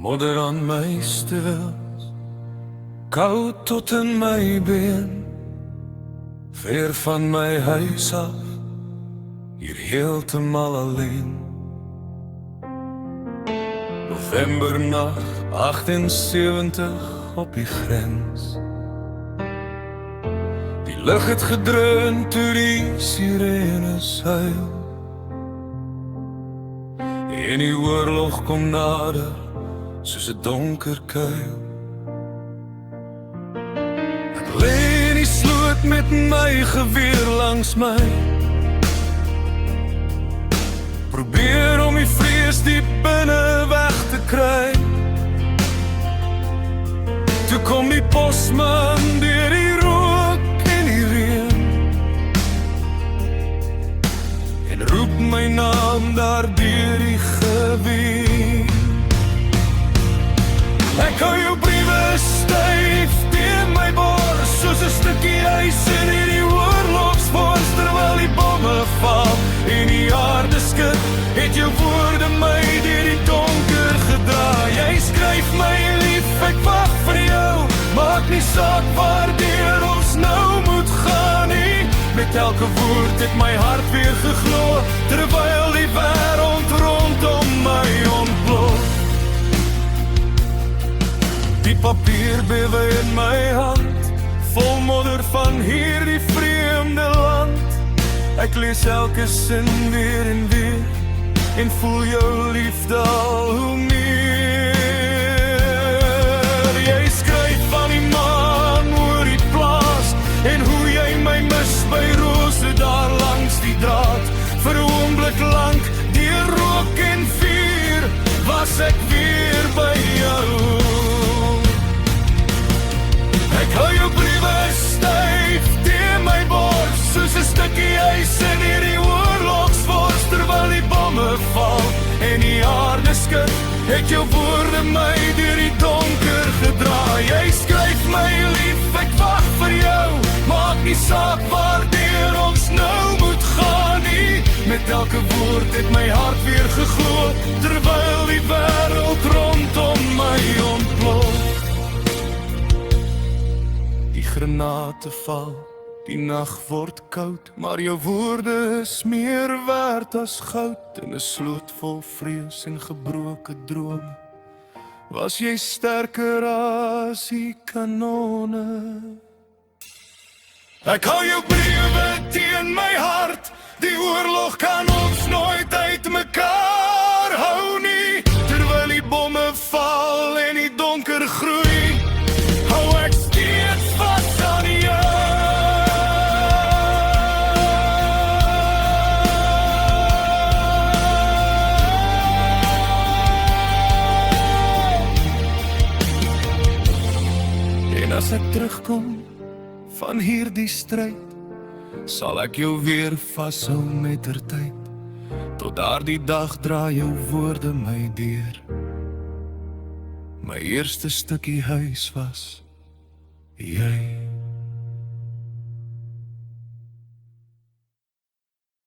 Modder aan my stewels, koud tot in my been, ver van my huis af, hier heeltemal alleen. Novembernacht, 78 op die grens. Die lug het gedreun toe die sirenes huil. En die oorlog kom nader, soos 'n donker kuil. Ek lê in die sloot met my geweer langs my, probeer om die vrees diep binne weg te kry. Toe kom die posman deur die rook en die reën, en roep my naam daar deur die geween. Ek hou jou briewe styf teen my bors, soos 'n stukkie ys in hierdie oorlogsvors, terwyl die bomme val en die aarde skud, het jou woorde my deur die donker gedra. Jy skryf my lief, ek wag vir jou, maak nie saak waardeur ons nou moet gaan nie. Met elke woord het my hart weer geglo, terwyl die wêreld rondom my ontplof. Die papier bewe in my hand, vol modder van hierdie vreemde land. Ek lees elke sin weer en weer, en voel jou liefde al hoe meer. Jy skryf van die maan oor die plaas, en hoe jy my mis by rose daar langs die draad. Vir 'n oomblik lank, deur rook en vuur, was ek weer by jou. Ek hou jou briewe styf teen my bors, soos 'n stukkie ys in hierdie oorlogsvors, terwyl die bomme val en die aarde skud, het jou woorde my deur die donker gedra. Jy skryf my lief, ek wag vir jou, maak nie saak waardeur ons nou moet gaan nie. Met elke woord het my hart weer geglo, terwyl die wêreld rondom my ontplof. Die granate val, die nag word koud, maar jou woorde is meer werd as goud. In 'n sloot vol vrees en gebroke drome, was jy sterker as die kanone. Ek hou jou briewe teen my hart, die oorlog kan ons nooit uit mekaar hou nie. Terwyl die bomme val en die donker groei, hou ek steeds vas aan jou. En as ek terugkom van hierdie stryd, sal ek jou weer vashou mettertyd. Tot daardie dag draai jou woorde my deur. My eerste stukkie huis was jy.